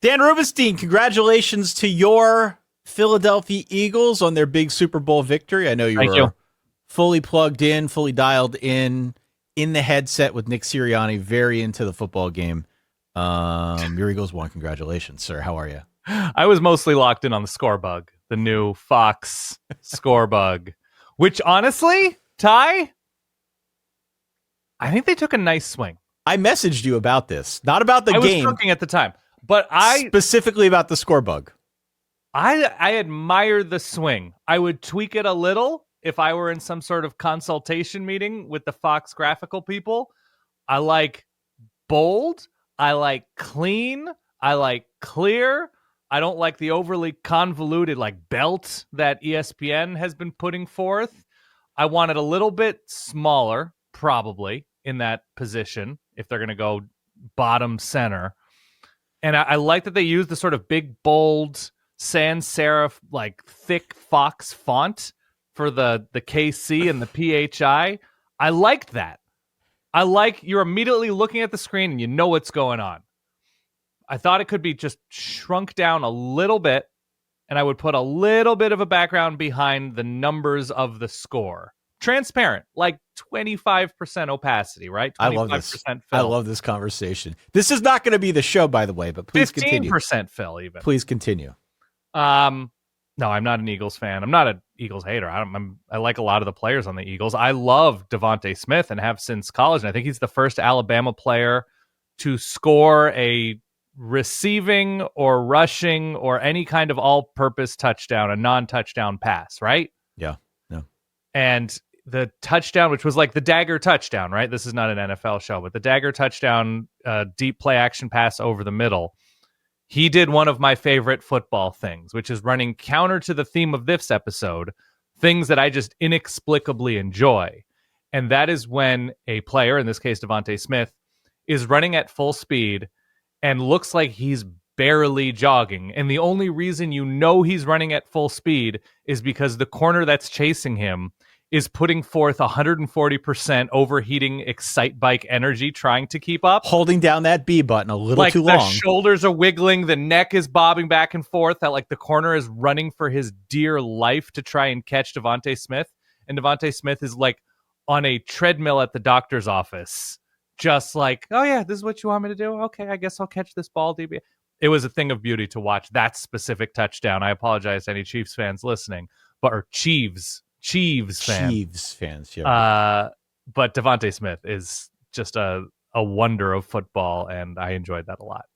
Dan Rubenstein, congratulations to your Philadelphia Eagles on their big Super Bowl victory. I know you Thank were you. fully plugged in, fully dialed in the headset with Nick Sirianni, very into the football game. Your Eagles won. Congratulations, sir. How are you? I was mostly locked in on the score bug, the new Fox score bug, which honestly, Ty, I think they took a nice swing. I messaged you about this, not about the I game. was cooking at the time, but specifically about the score bug. I admire the swing. I would tweak it a little if I were in some sort of consultation meeting with the Fox graphical people. I like bold. I like clean. I like clear. I don't like the overly convoluted like belt that ESPN has been putting forth. I want it a little bit smaller, probably, in that position if they're going to go bottom center. And I like that they use the sort of big, bold, sans serif, like thick Fox font for the KC and the PHI. I liked that. I like you're immediately looking at the screen and you know what's going on. I thought it could be just shrunk down a little bit, and I would put a little bit of a background behind the numbers of the score. Transparent, like 25% opacity, right? 25% I love this. fill. I love this conversation. This is not going to be the show, by the way, but please 15% continue. 15% fill, even. Please continue. No, I'm not an Eagles fan. I'm not an Eagles hater. I like a lot of the players on the Eagles. I love Devontae Smith and have since college, and I think he's the first Alabama player to score a receiving or rushing or any kind of all-purpose touchdown, a non-touchdown pass, right? Yeah. And the touchdown, which was like the dagger touchdown, right? This is not an NFL show, but the dagger touchdown, deep play action pass over the middle. He did one of my favorite football things, which is running counter to the theme of this episode, things that I just inexplicably enjoy. And that is when a player, in this case Devontae Smith, is running at full speed and looks like he's barely jogging. And the only reason you know he's running at full speed is because the corner that's chasing him is putting forth 140% overheating excite bike energy trying to keep up. Holding down that B button a little like too long. The shoulders are wiggling, the neck is bobbing back and forth, that like the corner is running for his dear life to try and catch Devontae Smith. And Devontae Smith is like on a treadmill at the doctor's office, just like, oh yeah, this is what you want me to do? Okay, I guess I'll catch this ball, DB. It was a thing of beauty to watch that specific touchdown. I apologize to any Chiefs fans listening, but Chiefs fans. Yeah. But Devontae Smith is just a wonder of football, and I enjoyed that a lot.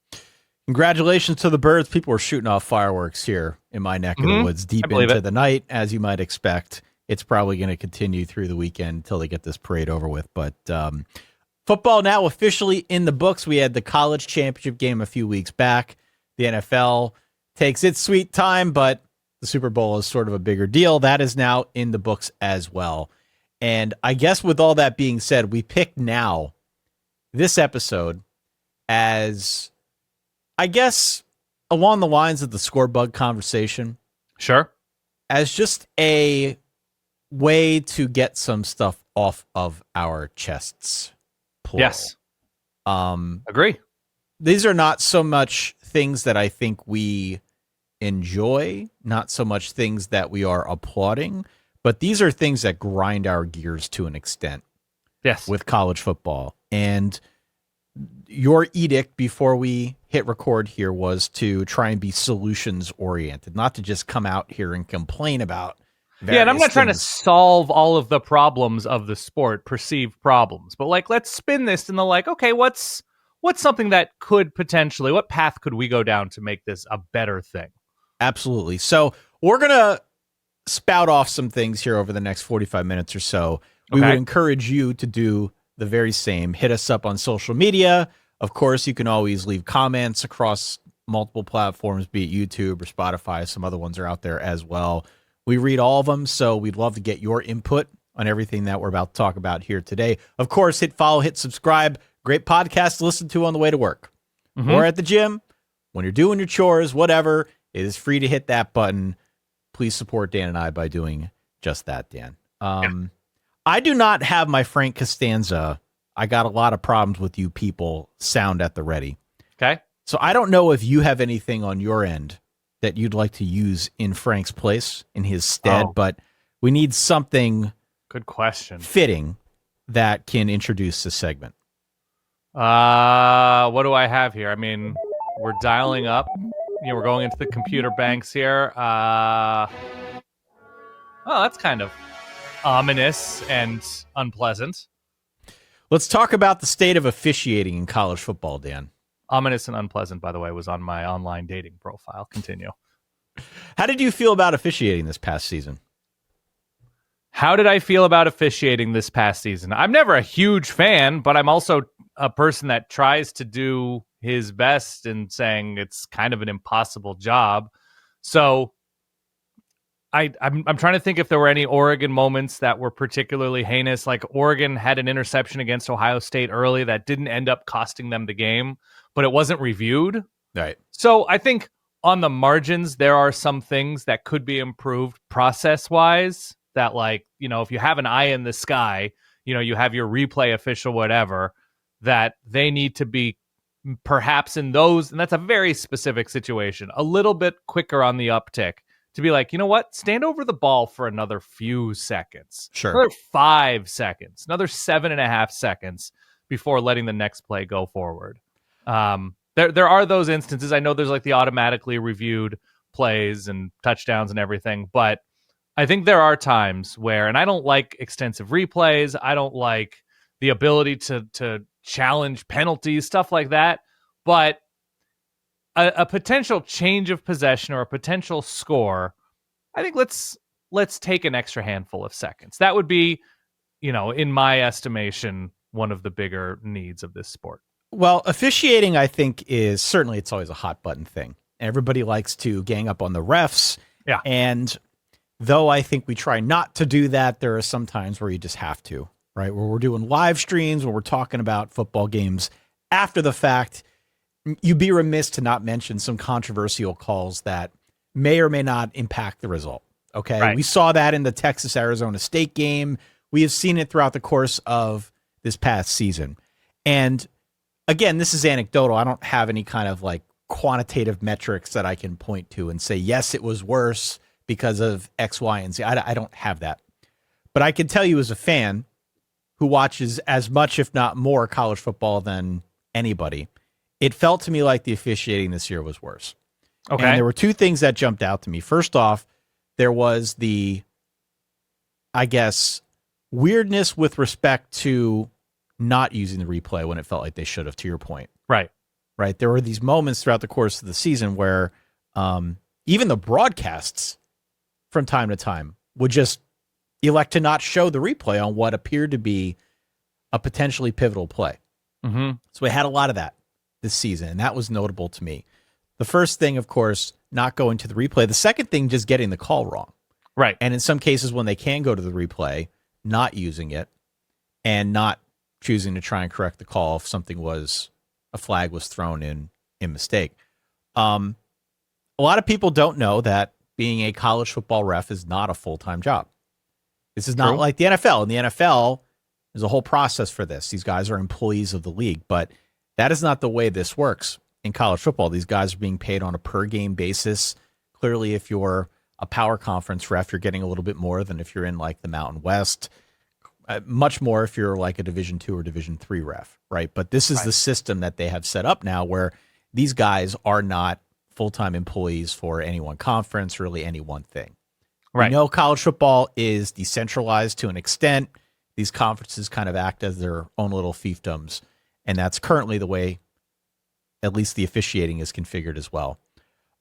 Congratulations to the Birds. People were shooting off fireworks here in my neck of the woods deep into the night, as you might expect. It's probably going to continue through the weekend until they get this parade over with. But football now officially in the books. We had the college championship game a few weeks back. The NFL takes its sweet time, but the Super Bowl is sort of a bigger deal. That is now in the books as well. And I guess with all that being said, we picked now this episode as, I guess, along the lines of the score bug conversation. Sure. As just a way to get some stuff off of our chests. Plural. Yes. Agree. These are not so much things that I think we enjoy, not so much things that we are applauding, but these are things that grind our gears to an extent. Yes. With college football. And your edict before we hit record here was to try and be solutions oriented, not to just come out here and complain about various and I'm not trying to things. solve all of the problems of the sport, perceived problems, but like, let's spin this in the like, okay, what's something that could potentially, what path could we go down to make this a better thing? Absolutely. So we're going to spout off some things here over the next 45 minutes or so. We would encourage you to do the very same. Hit us up on social media. Of course, you can always leave comments across multiple platforms, be it YouTube or Spotify. Some other ones are out there as well. We read all of them, so we'd love to get your input on everything that we're about to talk about here today. Of course, hit follow, hit subscribe. Great podcast to listen to on the way to work or at the gym, when you're doing your chores, whatever. It is free to hit that button. Please support Dan and I by doing just that, Dan. I do not have my Frank Costanza, I got a lot of problems with you people sound at the ready. Okay. So I don't know if you have anything on your end that you'd like to use in Frank's place, in his stead, but we need something good question fitting that can introduce this segment. What do I have here? I mean, we're dialing up. We're going into the computer banks here. That's kind of ominous and unpleasant. Let's talk about the state of officiating in college football, Dan. Ominous and unpleasant, by the way, was on my online dating profile. Continue. How did you feel about officiating this past season? How did I feel about officiating this past season? I'm never a huge fan, but I'm also a person that tries to do his best in saying it's kind of an impossible job. So I'm trying to think if there were any Oregon moments that were particularly heinous. Like Oregon had an interception against Ohio State early that didn't end up costing them the game, but it wasn't reviewed. Right. So I think on the margins, there are some things that could be improved process-wise that, like, if you have an eye in the sky, you have your replay official, whatever, that they need to be perhaps in those, and that's a very specific situation, a little bit quicker on the uptick to be like, you know what, stand over the ball for another few seconds. Sure. Another 5 seconds, another 7.5 seconds before letting the next play go forward. There are those instances. I know there's like the automatically reviewed plays and touchdowns and everything, but I think there are times where, and I don't like extensive replays. I don't like the ability to challenge penalties, stuff like that. But a potential change of possession or a potential score, I think let's take an extra handful of seconds. That would be, in my estimation, one of the bigger needs of this sport. Well, officiating, I think, is certainly, it's always a hot button thing. Everybody likes to gang up on the refs. Yeah. And though I think we try not to do that, there are some times where you just have to, right? Where we're doing live streams, where we're talking about football games after the fact, you'd be remiss to not mention some controversial calls that may or may not impact the result. Okay. Right. We saw that in the Texas-Arizona State game. We have seen it throughout the course of this past season. And again, this is anecdotal. I don't have any kind of like quantitative metrics that I can point to and say, yes, it was worse because of X, Y, and Z. I don't have that. But I can tell you as a fan who watches as much, if not more, college football than anybody, it felt to me like the officiating this year was worse. Okay. And there were two things that jumped out to me. First off, there was the, I guess, weirdness with respect to not using the replay when it felt like they should have, to your point. Right. Right. There were these moments throughout the course of the season where even the broadcasts from time to time would just elect to not show the replay on what appeared to be a potentially pivotal play. Mm-hmm. So we had a lot of that this season, and that was notable to me. The first thing, of course, not going to the replay. The second thing, just getting the call wrong. Right. And in some cases, when they can go to the replay, not using it and not choosing to try and correct the call if a flag was thrown in mistake. A lot of people don't know that being a college football ref is not a full-time job. This is not like the NFL. In the NFL, there's a whole process for this. These guys are employees of the league, but that is not the way this works in college football. These guys are being paid on a per-game basis. Clearly, if you're a power conference ref, you're getting a little bit more than if you're in like the Mountain West. Much more if you're like a Division II or Division III ref, right? But this is the system that they have set up now where these guys are not full-time employees for any one conference, really any one thing. Right. We know college football is decentralized to an extent. These conferences kind of act as their own little fiefdoms, and that's currently the way at least the officiating is configured as well.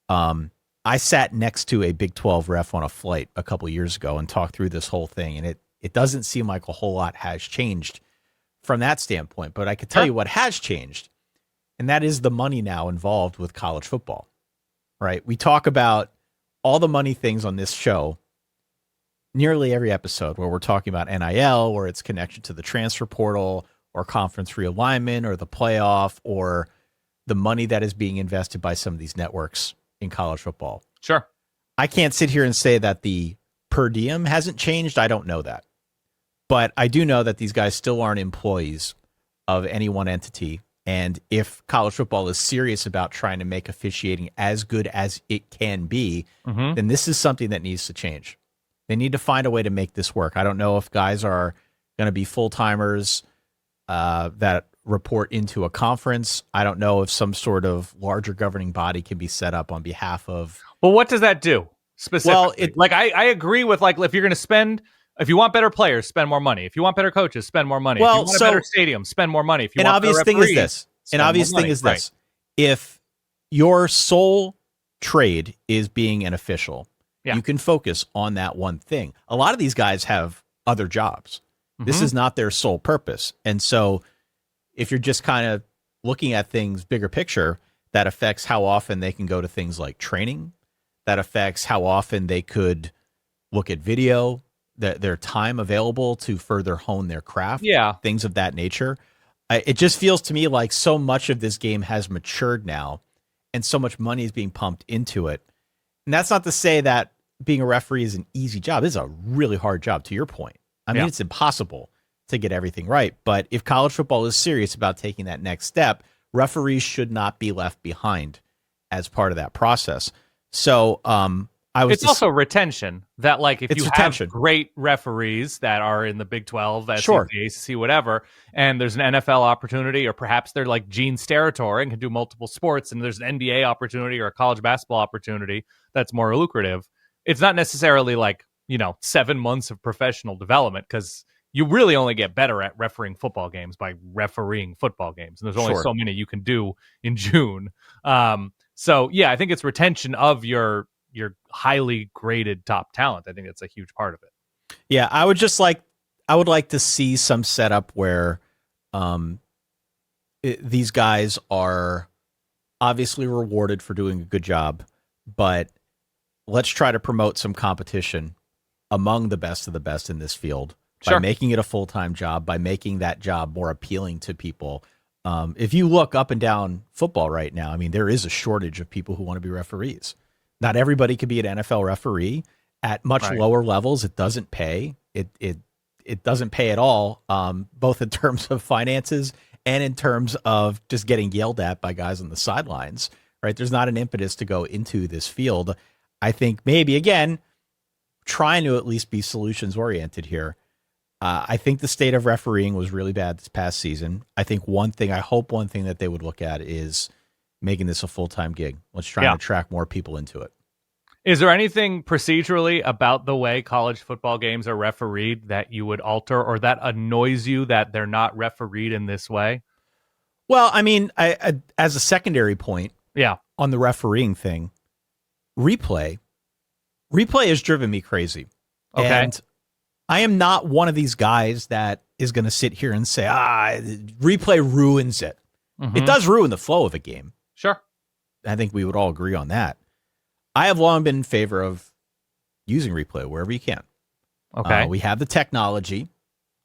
I sat next to a Big 12 ref on a flight a couple years ago and talked through this whole thing, and it doesn't seem like a whole lot has changed from that standpoint, but I could tell you what has changed, and that is the money now involved with college football, right? We talk about all the money things on this show nearly every episode where we're talking about NIL or its connection to the transfer portal or conference realignment or the playoff or the money that is being invested by some of these networks in college football. Sure. I can't sit here and say that the per diem hasn't changed. I don't know that. But I do know that these guys still aren't employees of any one entity, And if college football is serious about trying to make officiating as good as it can be, then this is something that needs to change. They need to find a way to make this work. I don't know if guys are going to be full-timers that report into a conference. I don't know if some sort of larger governing body can be set up on behalf of. Well, what does that do specifically? Well, I agree with if you're going to spend, if you want better players, spend more money. If you want better coaches, spend more money. Well, if you want a better stadium, spend more money. If you an want obvious thing is this. An obvious thing is this. If your sole trade is being an official, you can focus on that one thing. A lot of these guys have other jobs. This is not their sole purpose. And so if you're just kind of looking at things bigger picture, that affects how often they can go to things like training. That affects how often they could look at video, their time available to further hone their craft, things of that nature. It just feels to me like so much of this game has matured now and so much money is being pumped into it. And that's not to say that being a referee is an easy job. It's a really hard job, to your point. I mean, it's impossible to get everything right. But if college football is serious about taking that next step, referees should not be left behind as part of that process. So it's also retention. That if you retention. have great referees that are in the Big 12, SEC, sure. ACC, whatever, and there's an NFL opportunity, or perhaps they're like Gene Steratore and can do multiple sports, and there's an NBA opportunity or a college basketball opportunity that's more lucrative. It's not necessarily 7 months of professional development, because you really only get better at refereeing football games by refereeing football games. And there's only so many you can do in June. So I think it's retention of your highly graded top talent. I think that's a huge part of it. Yeah. I would like to see some setup where these guys are obviously rewarded for doing a good job, but let's try to promote some competition among the best of the best in this field. By making it a full-time job, by making that job more appealing to people. If you look up and down football right now, I mean, there is a shortage of people who want to be referees. Not everybody could be an NFL referee at much lower levels. It doesn't pay. It doesn't pay at all, both in terms of finances and in terms of just getting yelled at by guys on the sidelines, right? There's not an impetus to go into this field. I think maybe, again, trying to at least be solutions-oriented here. I think the state of refereeing was really bad this past season. I hope one thing that they would look at is making this a full-time gig. Let's try and attract more people into it. Is there anything procedurally about the way college football games are refereed that you would alter, or that annoys you that they're not refereed in this way? Well, I mean, I as a secondary point on the refereeing thing, replay has driven me crazy. Okay. And I am not one of these guys that is going to sit here and say, replay ruins it. It does ruin the flow of a game. Sure. I think we would all agree on that. I have long been in favor of using replay wherever you can. Okay. We have the technology.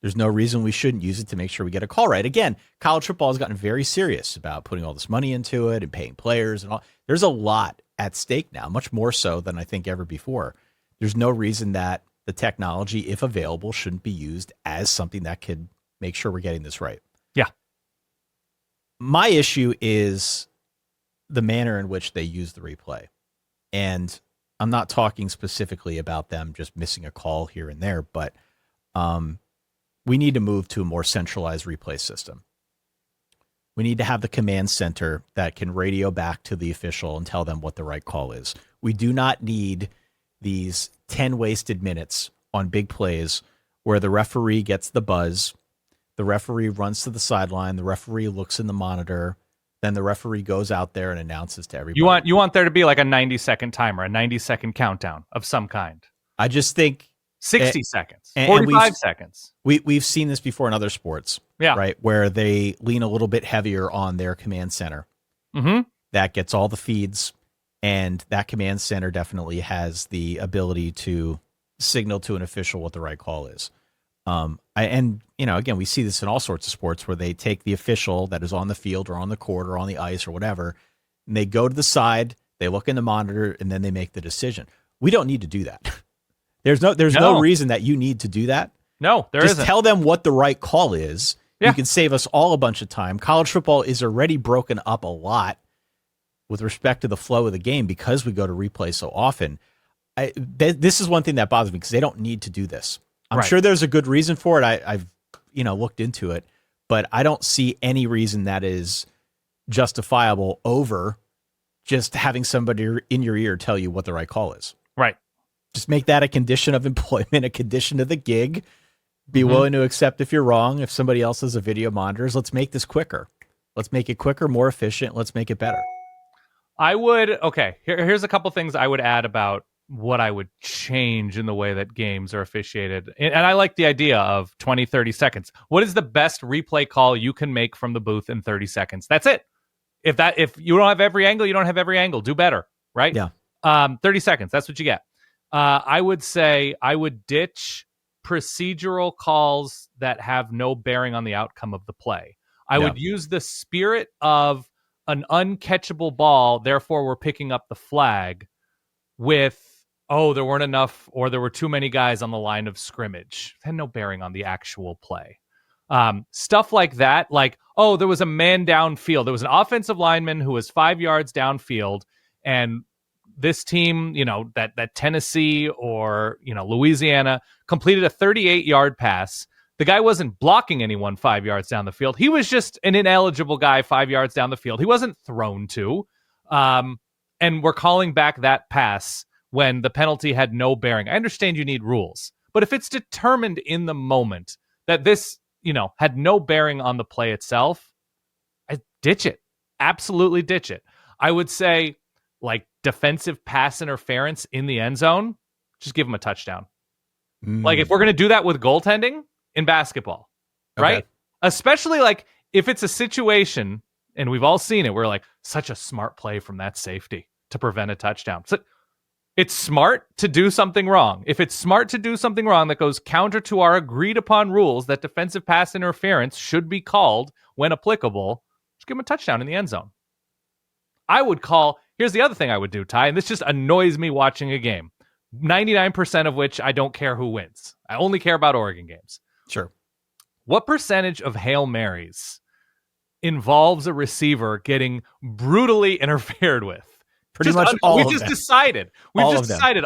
There's no reason we shouldn't use it to make sure we get a call right. Again, college football has gotten very serious about putting all this money into it and paying players and all. There's a lot at stake now, much more so than I think ever before. There's no reason that the technology, if available, shouldn't be used as something that could make sure we're getting this right. Yeah. My issue is the manner in which they use the replay. And I'm not talking specifically about them just missing a call here and there, but we need to move to a more centralized replay system. We need to have the command center that can radio back to the official and tell them what the right call is. We do not need these 10 wasted minutes on big plays where the referee gets the buzz, the referee runs to the sideline, the referee looks in the monitor, then the referee goes out there and announces to everybody. You want there to be like a 90-second timer, a 90-second countdown of some kind. I just think 60 seconds, 45 seconds. We've seen this before in other sports, right? Where they lean a little bit heavier on their command center. That gets all the feeds. And that command center definitely has the ability to signal to an official what the right call is. Again, we see this in all sorts of sports where they take the official that is on the field or on the court or on the ice or whatever, and they go to the side, they look in the monitor, and then they make the decision. We don't need to do that. There's no reason that you need to do that. No, there Just isn't. tell them what the right call is. Yeah. You can save us all a bunch of time. College football is already broken up a lot with respect to the flow of the game because we go to replay so often. This is one thing that bothers me because they don't need to do this. I'm sure there's a good reason for it. I've looked into it, but I don't see any reason that is justifiable over just having somebody in your ear tell you what the right call is. Right. Just make that a condition of employment, a condition of the gig. Be willing to accept if you're wrong. If somebody else has a video monitors, let's make this quicker. Let's make it quicker, more efficient. Let's make it better. Here's a couple things I would add about what I would change in the way that games are officiated. And I like the idea of 20, 30 seconds. What is the best replay call you can make from the booth in 30 seconds? That's it. If you don't have every angle, you don't have every angle. Do better, right? Yeah. 30 seconds. That's what you get. I would say I would ditch procedural calls that have no bearing on the outcome of the play. I would use the spirit of an uncatchable ball, therefore we're picking up the flag with, there weren't enough or there were too many guys on the line of scrimmage. It had no bearing on the actual play. Stuff like that, like, there was a man downfield. There was an offensive lineman who was 5 yards downfield, and this team, that Tennessee or, Louisiana completed a 38-yard pass. The guy wasn't blocking anyone 5 yards down the field. He was just an ineligible guy 5 yards down the field. He wasn't thrown to. And we're calling back that pass when the penalty had no bearing. I understand you need rules, but if it's determined in the moment that this, had no bearing on the play itself, I ditch it. Absolutely ditch it. I would say, like, defensive pass interference in the end zone, just give them a touchdown. Like, if we're going to do that with goaltending in basketball, right? Especially, like, if it's a situation, and we've all seen it, where, like, such a smart play from that safety to prevent a touchdown. So it's smart to do something wrong. If it's smart to do something wrong that goes counter to our agreed upon rules that defensive pass interference should be called when applicable, just give them a touchdown in the end zone. Here's the other thing I would do, Ty, and this just annoys me watching a game. 99% of which I don't care who wins. I only care about Oregon games. Sure. What percentage of Hail Marys involves a receiver getting brutally interfered with? Pretty much all of them. We just decided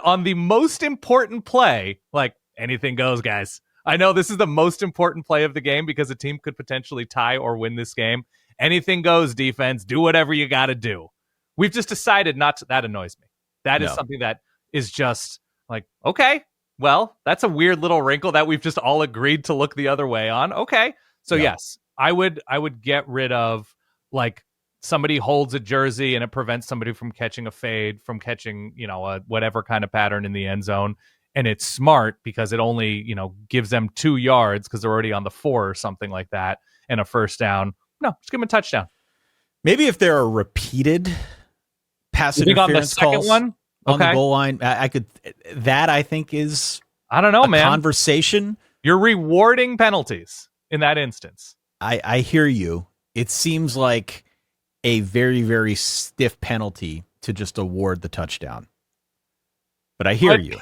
on the most important play, like, anything goes, guys. I know this is the most important play of the game because a team could potentially tie or win this game. Anything goes, defense. Do whatever you got to do. We've just decided not to. That annoys me. That is something that is just like, okay, well, that's a weird little wrinkle that we've just all agreed to look the other way on. Okay. So yes, I would get rid of, like, somebody holds a jersey and it prevents somebody from catching a fade, from catching, a whatever kind of pattern in the end zone. And it's smart because it only, gives them 2 yards because they're already on the 4 or something like that, and a first down. No, just give them a touchdown. Maybe if there are repeated pass interference calls on the goal line, I think is, I don't know, man. Conversation. You're rewarding penalties in that instance. I hear you. It seems like a very, very stiff penalty to just award the touchdown. But I hear you.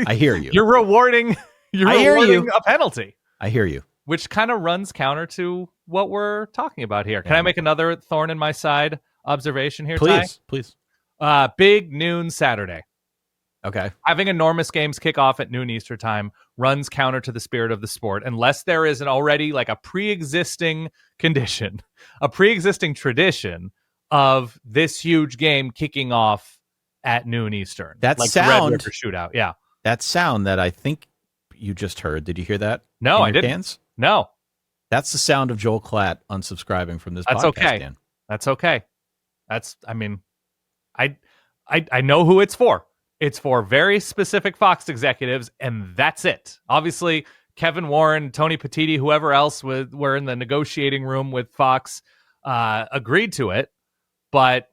I hear you. You're rewarding a penalty. I hear you. Which kind of runs counter to what we're talking about here. Can I make another thorn in my side observation here, Ty? Please. Big noon Saturday. Okay. Having enormous games kick off at noon Eastern time runs counter to the spirit of the sport, unless there is an already, like, a pre-existing condition, a pre-existing tradition of this huge game kicking off at noon Eastern. That like sound, the Red River Shootout. Yeah. That sound that I think you just heard. Did you hear that? No, I didn't. Cans? No. That's the sound of Joel Klatt unsubscribing from this podcast. Okay. Dan. That's okay. I know who it's for. It's for very specific Fox executives, and that's it. Obviously, Kevin Warren, Tony Petitti, whoever else were in the negotiating room with Fox, agreed to it, but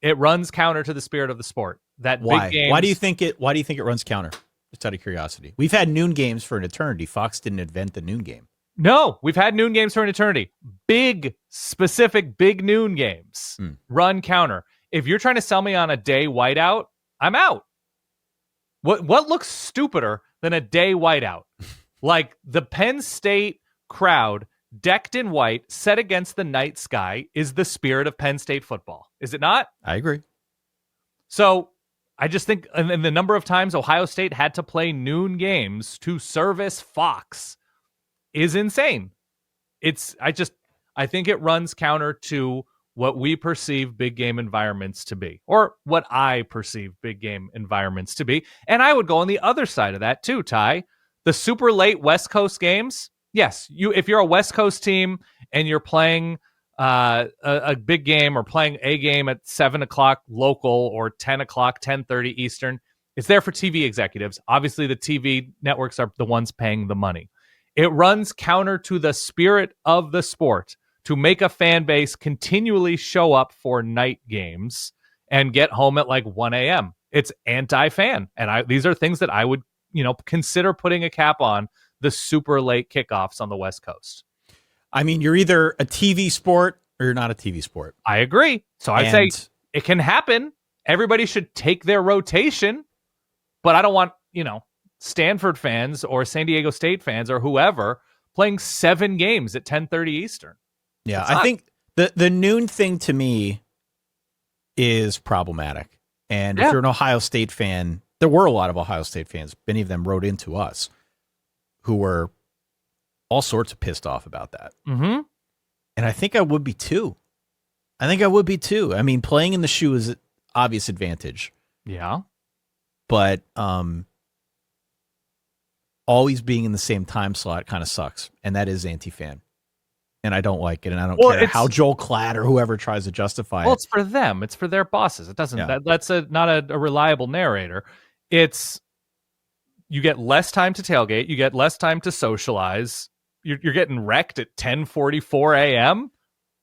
it runs counter to the spirit of the sport. Why? Big games, Why do you think it runs counter? Just out of curiosity. We've had noon games for an eternity. Fox didn't invent the noon game. No, we've had noon games for an eternity. Big, specific, big noon games run counter. If you're trying to sell me on a day whiteout, I'm out. What looks stupider than a day whiteout? Like, the Penn State crowd decked in white, set against the night sky, is the spirit of Penn State football. Is it not? I agree. So I just think, and the number of times Ohio State had to play noon games to service Fox is insane. I think it runs counter to what we perceive big game environments to be, or what I perceive big game environments to be. And I would go on the other side of that too, Ty. The super late West Coast games. Yes, if you're a West Coast team and you're playing a big game or playing a game at 7 o'clock local or 10 o'clock, 10:30 Eastern, it's there for TV executives. Obviously, the TV networks are the ones paying the money. It runs counter to the spirit of the sport to make a fan base continually show up for night games and get home at like 1 a.m. It's anti-fan. And these are things that I would, consider putting a cap on the super late kickoffs on the West Coast. I mean, you're either a TV sport or you're not a TV sport. I agree. So I'd say it can happen. Everybody should take their rotation, but I don't want, Stanford fans or San Diego State fans or whoever playing 7 games at 10:30 Eastern. Yeah, I think the noon thing to me is problematic. And if you're an Ohio State fan, there were a lot of Ohio State fans. Many of them wrote into us who were all sorts of pissed off about that. Mm-hmm. And I think I would be too. I mean, playing in the shoe is an obvious advantage. Yeah. But always being in the same time slot kind of sucks. And that is anti-fan. And I don't like it. And I don't care how Joel Klatt or whoever tries to justify it. Well, it's for them. It's for their bosses. It doesn't. That's not a reliable narrator. You get less time to tailgate. You get less time to socialize. You're getting wrecked at 10:44 a.m.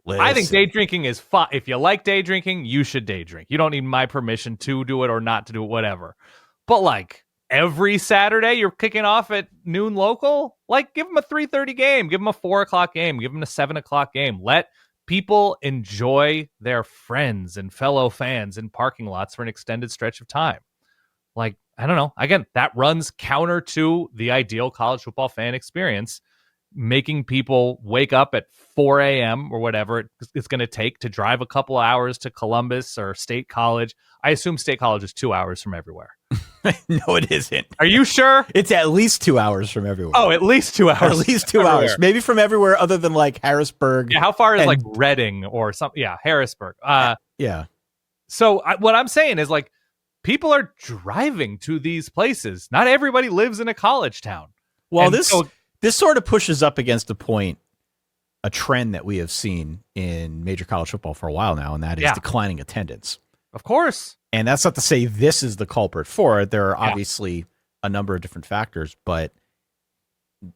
Listen. I think day drinking is fun. If you like day drinking, you should day drink. You don't need my permission to do it or not to do it, whatever. But like every Saturday, you're kicking off at noon local. Like, give them a 3:30 game. Give them a 4 o'clock game. Give them a 7 o'clock game. Let people enjoy their friends and fellow fans in parking lots for an extended stretch of time. Like, I don't know. Again, that runs counter to the ideal college football fan experience, making people wake up at 4 a.m. or whatever it's going to take to drive a couple hours to Columbus or State College. I assume State College is 2 hours from everywhere. No, it isn't. Are you sure? It's at least 2 hours from everywhere. Oh, at least 2 hours. At least 2 hours. Maybe from everywhere other than like Harrisburg. Yeah, how far is like Reading or something? Yeah, Harrisburg. Yeah. So what I'm saying is like people are driving to these places. Not everybody lives in a college town. Well, this sort of pushes up against a trend that we have seen in major college football for a while now, and that is declining attendance. Of course. And that's not to say this is the culprit for it. There are obviously a number of different factors, but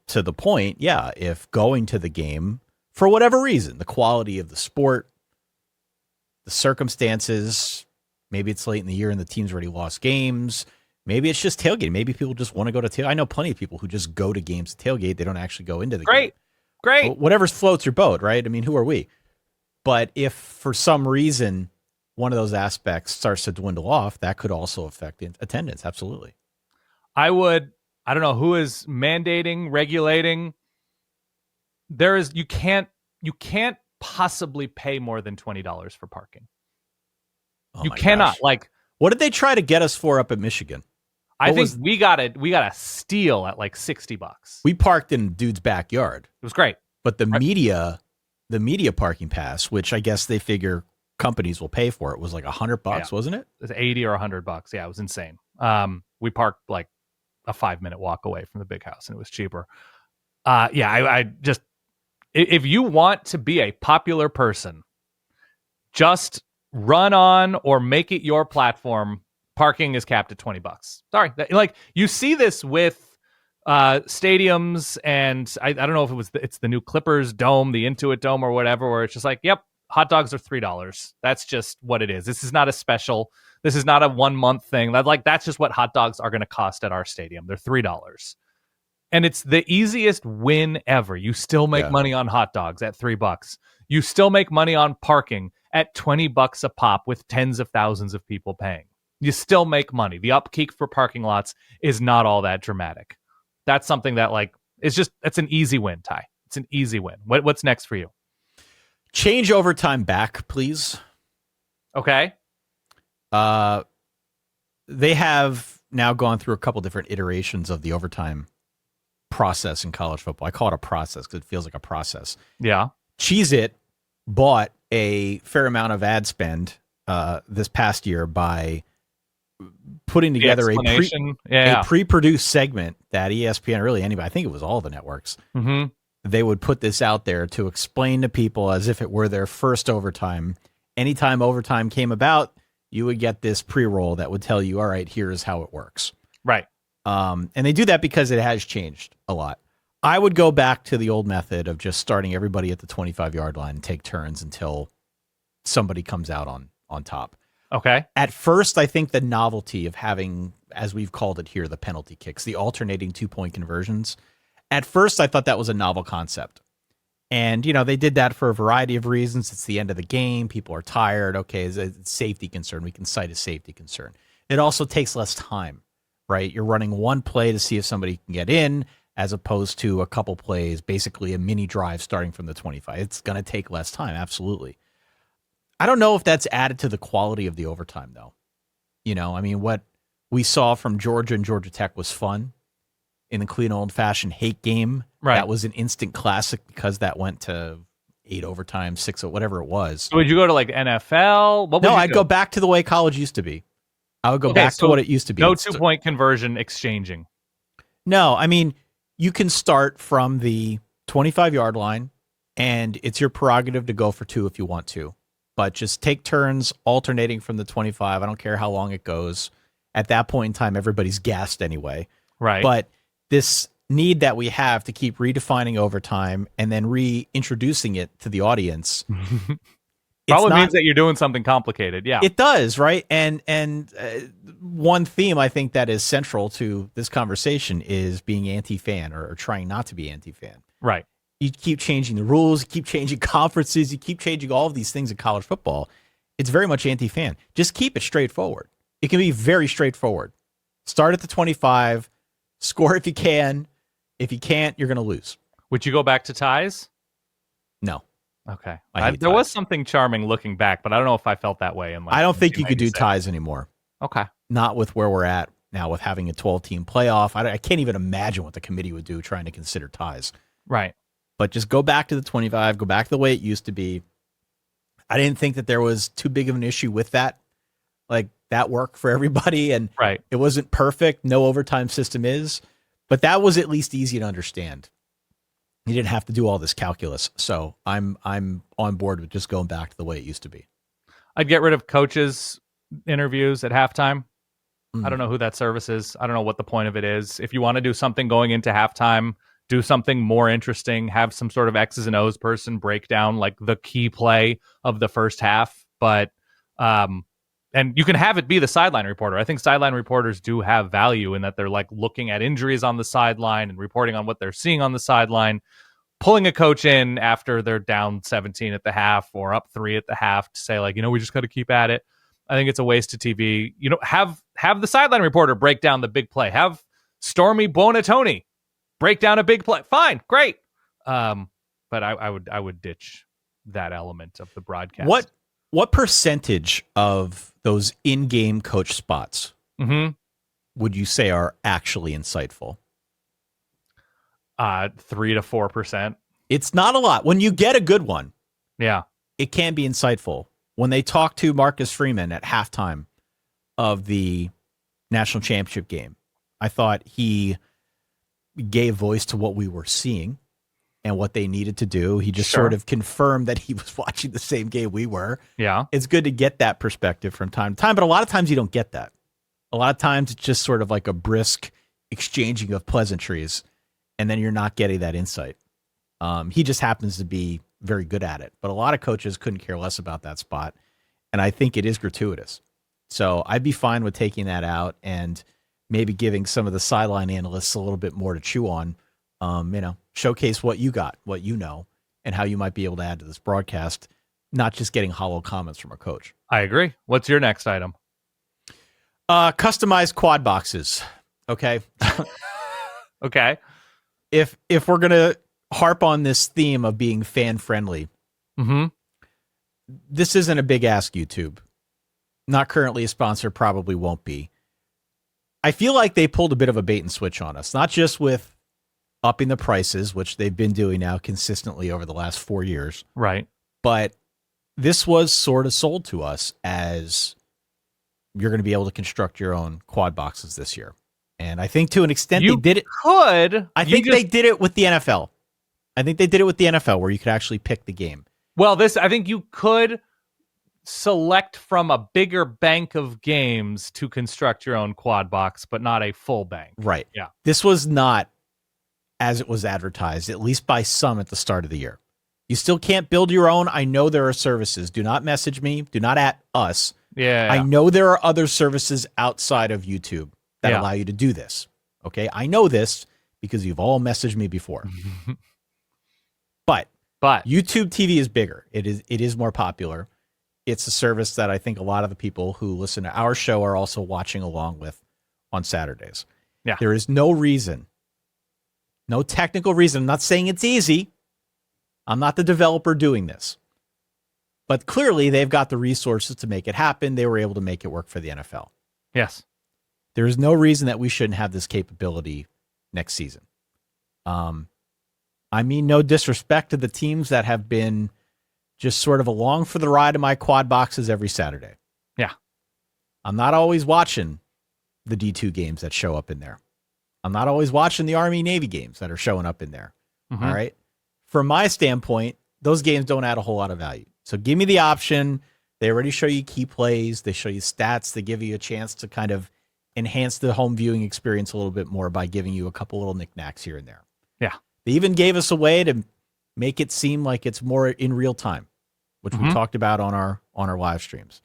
to the point, if going to the game, for whatever reason, the quality of the sport, the circumstances, maybe it's late in the year and the team's already lost games, maybe it's just tailgating. Maybe people just want to go to tailgate. I know plenty of people who just go to games to tailgate. They don't actually go into the game. Great. Whatever floats your boat, right? I mean, who are we? But if for some reason one of those aspects starts to dwindle off, that could also affect attendance. Absolutely. I don't know who is mandating, regulating. You can't possibly pay more than $20 for parking. Oh you cannot. Gosh. Like, what did they try to get us for up at Michigan? I think we got a steal at like $60. We parked in dude's backyard. It was great. But the media parking pass, which I guess they figure companies will pay for, it was like $100, wasn't it? It was $80 or $100. Yeah, it was insane. We parked like a 5-minute walk away from the big house, and it was cheaper. I just, if you want to be a popular person, just run on or make it your platform. Parking is capped at $20. Sorry, like you see this with stadiums, and I don't know if it's the new Clippers Dome, the Intuit Dome, or whatever, where it's just like, yep, hot dogs are $3. That's just what it is. This is not a special. This is not a 1 month thing. That's just what hot dogs are going to cost at our stadium. They're $3, and it's the easiest win ever. You still make money on hot dogs at $3. You still make money on parking at $20 a pop with tens of thousands of people paying. You still make money. The upkeep for parking lots is not all that dramatic. That's something that it's an easy win, Ty. It's an easy win. What's next for you? Change overtime back, please. Okay. They have now gone through a couple different iterations of the overtime process in college football. I call it a process because it feels like a process. Yeah. Cheez-It bought a fair amount of ad spend this past year by putting together a pre-produced segment that ESPN, really anybody, I think it was all the networks, they would put this out there to explain to people as if it were their first overtime. Anytime overtime came about, you would get this pre-roll that would tell you, all right, here's how it works. Right. And they do that because it has changed a lot. I would go back to the old method of just starting everybody at the 25-yard line and take turns until somebody comes out on top. Okay. At first, I think the novelty of having, as we've called it here, the penalty kicks, the alternating 2-point conversions. At first, I thought that was a novel concept. And, they did that for a variety of reasons. It's the end of the game. People are tired. Okay, it's a safety concern. We can cite a safety concern. It also takes less time, right? You're running one play to see if somebody can get in, as opposed to a couple plays, basically a mini drive starting from the 25. It's going to take less time, absolutely. I don't know if that's added to the quality of the overtime, though. What we saw from Georgia and Georgia Tech was fun in the clean old-fashioned hate game. Right. That was an instant classic because that went to 8 overtime, 6, whatever it was. So would you go to like NFL? I'd go back to the way college used to be. I would go back to what it used to be. No 2-point conversion exchanging. No, you can start from the 25-yard line, and it's your prerogative to go for 2 if you want to. But just take turns alternating from the 25. I don't care how long it goes. At that point in time, everybody's gassed anyway. Right. But this need that we have to keep redefining overtime and then reintroducing it to the audience. Probably means that you're doing something complicated. Yeah, it does. Right. And one theme I think that is central to this conversation is being anti-fan or trying not to be anti-fan. Right. You keep changing the rules, you keep changing conferences, you keep changing all of these things in college football. It's very much anti-fan. Just keep it straightforward. It can be very straightforward. Start at the 25, score if you can. If you can't, you're going to lose. Would you go back to ties? No. Okay. There was something charming looking back, but I don't know if I felt that way. I don't think you could do ties anymore. Okay. Not with where we're at now with having a 12-team playoff. I can't even imagine what the committee would do trying to consider ties. Right. But just go back to the 25, go back to the way it used to be. I didn't think that there was too big of an issue with that. Like, that worked for everybody, and it wasn't perfect. No overtime system is. But that was at least easy to understand. You didn't have to do all this calculus. So I'm on board with just going back to the way it used to be. I'd get rid of coaches' interviews at halftime. I don't know who that service is. I don't know what the point of it is. If you want to do something going into halftime, do something more interesting, have some sort of X's and O's person break down like the key play of the first half. But, and you can have it be the sideline reporter. I think sideline reporters do have value in that they're like looking at injuries on the sideline and reporting on what they're seeing on the sideline, pulling a coach in after they're down 17 at the half or up 3 at the half to say like, we just got to keep at it. I think it's a waste of TV. Have the sideline reporter break down the big play. Have Stormy Buonantony break down a big play. Fine, great. But I would ditch that element of the broadcast. What percentage of those in-game coach spots would you say are actually insightful? 3 to 4%. It's not a lot. When you get a good one, it can be insightful. When they talked to Marcus Freeman at halftime of the national championship game, I thought he gave voice to what we were seeing and what they needed to do. He just sort of confirmed that he was watching the same game we were. Yeah. It's good to get that perspective from time to time, but a lot of times you don't get that. A lot of times it's just sort of like a brisk exchanging of pleasantries, and then you're not getting that insight. He just happens to be very good at it, but a lot of coaches couldn't care less about that spot, and I think it is gratuitous. So I'd be fine with taking that out and maybe giving some of the sideline analysts a little bit more to chew on, showcase what you got, what you know, and how you might be able to add to this broadcast, not just getting hollow comments from a coach. I agree. What's your next item? Customized quad boxes. Okay. Okay. If we're going to harp on this theme of being fan friendly. Mm-hmm. This isn't a big ask, YouTube. Not currently a sponsor, probably won't be. I feel like they pulled a bit of a bait and switch on us, not just with upping the prices, which they've been doing now consistently over the last 4 years. Right. But this was sort of sold to us as you're going to be able to construct your own quad boxes this year. And I think to an extent they did it. I think they did it with the NFL. I think they did it with the NFL where you could actually pick the game. Well, I think you could select from a bigger bank of games to construct your own quad box, but not a full bank. Right. Yeah. This was not as it was advertised, at least by some at the start of the year. You still can't build your own. I know there are services. Do not message me. Do not at us. Yeah. I know there are other services outside of YouTube that allow you to do this. Okay. I know this because you've all messaged me before. But YouTube TV is bigger. It is more popular. It's a service that I think a lot of the people who listen to our show are also watching along with on Saturdays. Yeah. There is no reason, no technical reason. I'm not saying it's easy. I'm not the developer doing this. But clearly they've got the resources to make it happen. They were able to make it work for the NFL. Yes. There is no reason that we shouldn't have this capability next season. I mean, no disrespect to the teams that have been just sort of along for the ride of my quad boxes every Saturday. Yeah. I'm not always watching the D2 games that show up in there. I'm not always watching the Army-Navy games that are showing up in there. Mm-hmm. All right. From my standpoint, those games don't add a whole lot of value. So give me the option. They already show you key plays. They show you stats. They give you a chance to kind of enhance the home viewing experience a little bit more by giving you a couple little knickknacks here and there. Yeah. They even gave us a way to make it seem like it's more in real time, which we talked about on our live streams.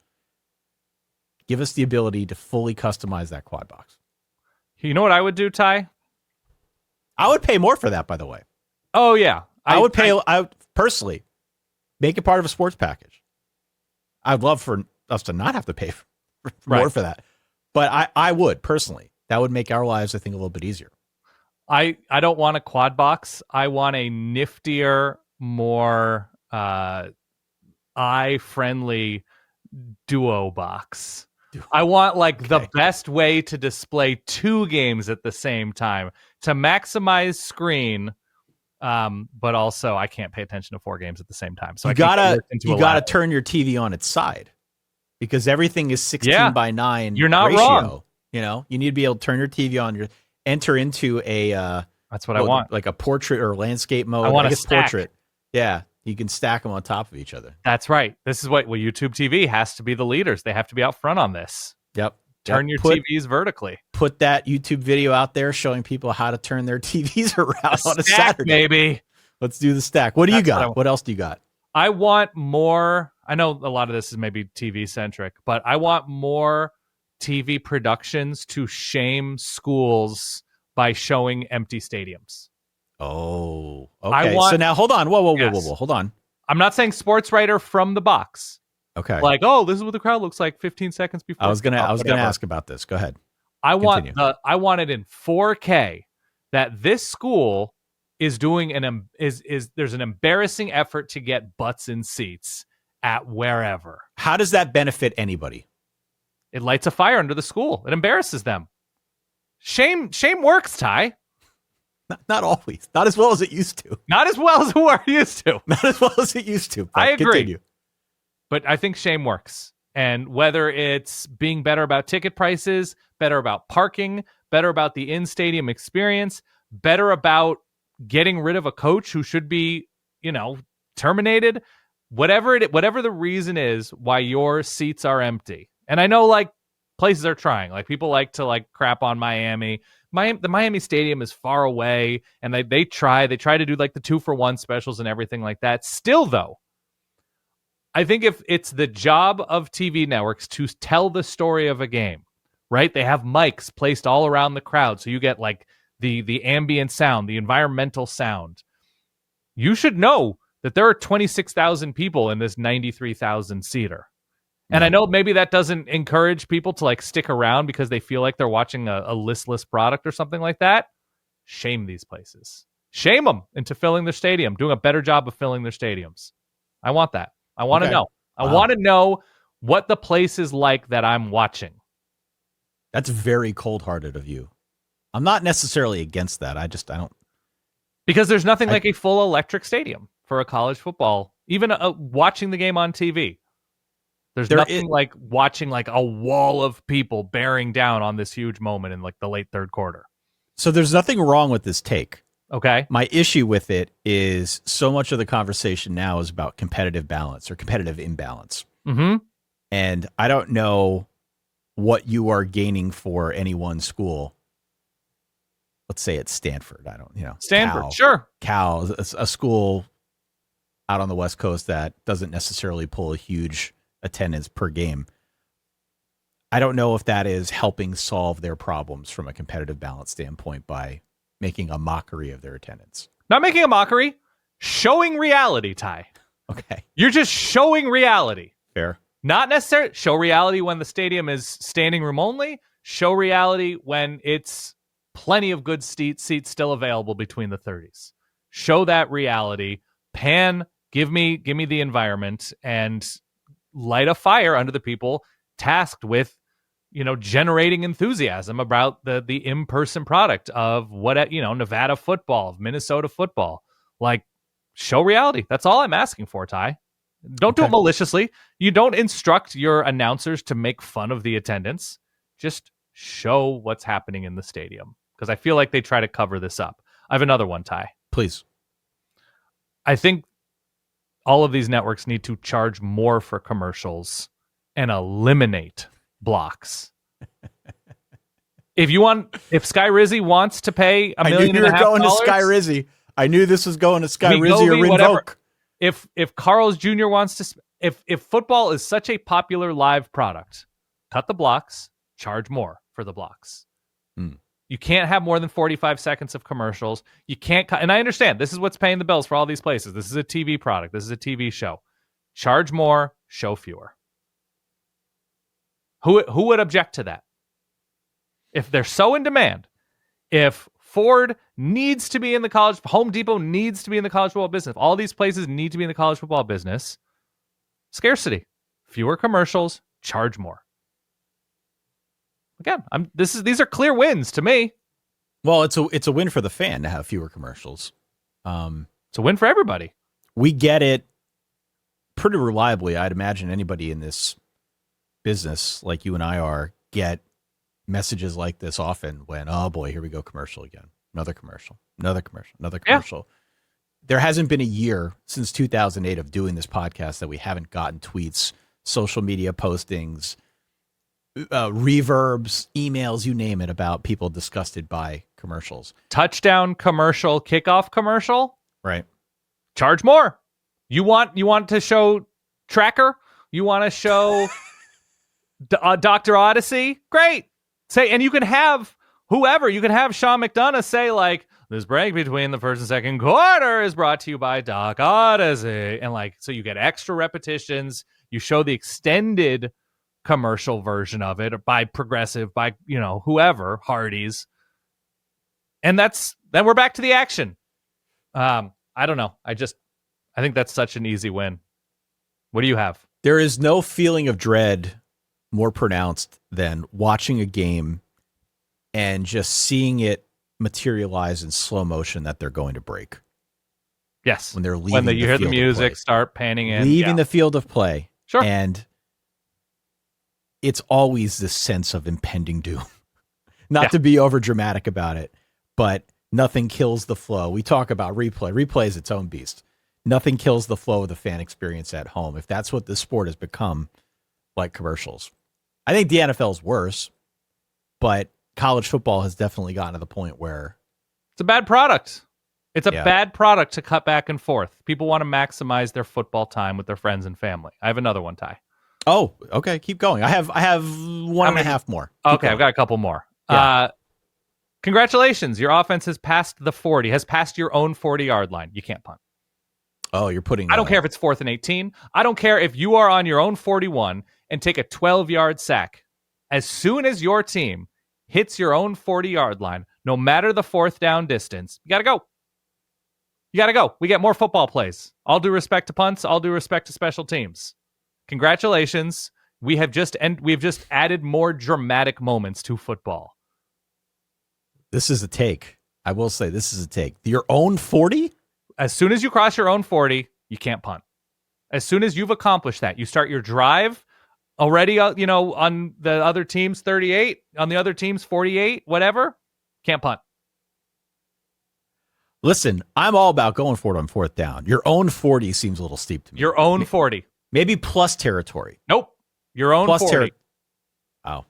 Give us the ability to fully customize that quad box. You know what I would do, Ty? I would pay more for that, by the way. Oh, yeah. I would personally make it part of a sports package. I'd love for us to not have to pay more for that. But I would personally. That would make our lives, I think, a little bit easier. I don't want a quad box. I want a niftier, more eye-friendly duo box. I want the best way to display two games at the same time to maximize screen, but also I can't pay attention to four games at the same time. So you gotta turn your TV on its side because everything is 16:9. You're not ratio. wrong. You know, you need to be able to turn your TV on. Enter into a that's what I want, like a portrait or landscape mode. I want a stack. Portrait. Yeah, you can stack them on top of each other. That's right. This is what YouTube TV has to be the leaders. They have to be out front on this. Yep. Turn your TVs vertically. Put that YouTube video out there showing people how to turn their TVs around on a Saturday. Baby. Let's do the stack. What do you got? What else do you got? I want more. I know a lot of this is maybe TV centric, but I want more TV productions to shame schools by showing empty stadiums. Oh, okay. So now hold on. Whoa. Hold on. I'm not saying sports writer from the box. Okay. Like, oh, this is what the crowd looks like 15 seconds before. I was gonna ask about this. Go ahead. I want it in 4K that this school is doing there's an embarrassing effort to get butts in seats at wherever. How does that benefit anybody? It lights a fire under the school. It embarrasses them. Shame works, Ty. Not always. Not as well as it used to. Not as well as we're used to. Not as well as it used to. I agree. Continue. But I think shame works. And whether it's being better about ticket prices, better about parking, better about the in-stadium experience, better about getting rid of a coach who should be, terminated, whatever the reason is why your seats are empty. And I know places are trying. People like to crap on Miami. The Miami Stadium is far away, and they try to do the 2-for-1 specials and everything like that. Still, though, I think if it's the job of TV networks to tell the story of a game, right? They have mics placed all around the crowd, so you get the ambient sound, the environmental sound. You should know that there are 26,000 people in this 93,000 seater. And I know maybe that doesn't encourage people to stick around because they feel like they're watching a listless product or something like that. Shame these places. Shame them into filling their stadium, doing a better job of filling their stadiums. I want that. I want to know. I want to know what the place is like that I'm watching. That's very cold-hearted of you. I'm not necessarily against that. I don't. Because there's nothing like a full electric stadium for a college football, even watching the game on TV. There's nothing like watching like a wall of people bearing down on this huge moment in like the late third quarter. So there's nothing wrong with this take. Okay. My issue with it is so much of the conversation now is about competitive balance or competitive imbalance. Mm-hmm. And I don't know what you are gaining for any one school. Let's say it's Stanford. I don't, Stanford, sure. Cal, a school out on the West Coast that doesn't necessarily pull a huge attendance per game. I don't know if that is helping solve their problems from a competitive balance standpoint by making a mockery of their attendance. Not making a mockery, showing reality, Ty. Okay. You're just showing reality. Fair. Not necessarily show reality when the stadium is standing room only. Show reality when it's plenty of good seats still available between the 30s. Show that reality. Pan, give me the environment and light a fire under the people tasked with, generating enthusiasm about the in-person product of Nevada football, of Minnesota football. Like, show reality. That's all I'm asking for, Ty. Don't do it maliciously. You don't instruct your announcers to make fun of the attendance. Just show what's happening in the stadium. Because I feel like they try to cover this up. I have another one, Ty. Please. I think all of these networks need to charge more for commercials and eliminate blocks. If Sky Rizzy wants to pay $1.5 million, I knew you were going to Sky Rizzy. I knew this was going to Sky Rizzy or Rinvoke. If Carl's Jr. wants to, if football is such a popular live product, cut the blocks, charge more for the blocks. You can't have more than 45 seconds of commercials. You can't cut, and I understand this is what's paying the bills for all these places. This is a TV product. This is a TV show. Charge more, show fewer. Who would object to that? If they're so in demand, if Ford needs to be in the college, Home Depot needs to be in the college football business, if all these places need to be in the college football business, scarcity, fewer commercials, charge more. Again, these are clear wins to me. Well, it's a win for the fan to have fewer commercials. It's a win for everybody. We get it pretty reliably. I'd imagine anybody in this business, like you and I are, get messages like this often when, oh boy, here we go, commercial again. Another commercial. Yeah. There hasn't been a year since 2008 of doing this podcast that we haven't gotten tweets, social media postings, reverbs, emails, you name it, about people disgusted by commercials. Touchdown commercial, kickoff commercial. Right. Charge more. You want to show Tracker? You want to show Dr. Odyssey? Great. And you can have whoever. You can have Sean McDonough say, like, this break between the first and second quarter is brought to you by Doc Odyssey. And so you get extra repetitions. You show the extended commercial version of it by Progressive, by whoever, Hardee's, and then we're back to the action. I don't know. I think that's such an easy win. What do you have? There is no feeling of dread more pronounced than watching a game and just seeing it materialize in slow motion that they're going to break. Yes, when they're leaving, you hear the music start panning in, leaving the field of play. Sure, and it's always this sense of impending doom. Not to be over dramatic about it, but nothing kills the flow. We talk about replay. Replay is its own beast. Nothing kills the flow of the fan experience at home. If that's what this sport has become, like commercials. I think the NFL is worse, but college football has definitely gotten to the point where it's a bad product. It's a bad product to cut back and forth. People want to maximize their football time with their friends and family. I have another one, Ty. Oh, okay. Keep going. I have one and a half more. Okay, I've got a couple more. Yeah. Congratulations. Your offense has passed the 40, has passed your own 40-yard line. You can't punt. Oh, you're putting... I don't care if it's 4th and 18. I don't care if you are on your own 41 and take a 12-yard sack. As soon as your team hits your own 40-yard line, no matter the 4th down distance, you got to go. got to go. We get more football plays. All due respect to punts. All due respect to special teams. Congratulations. We have just added more dramatic moments to football. This is a take. I will say this is a take. Your own 40? As soon as you cross your own 40, you can't punt. As soon as you've accomplished that, you start your drive already, on the other team's 38, on the other team's 48, whatever, can't punt. Listen, I'm all about going for it on fourth down. Your own 40 seems a little steep to me. Your own 40. Maybe plus territory. Nope. Your own plus 40. Oh.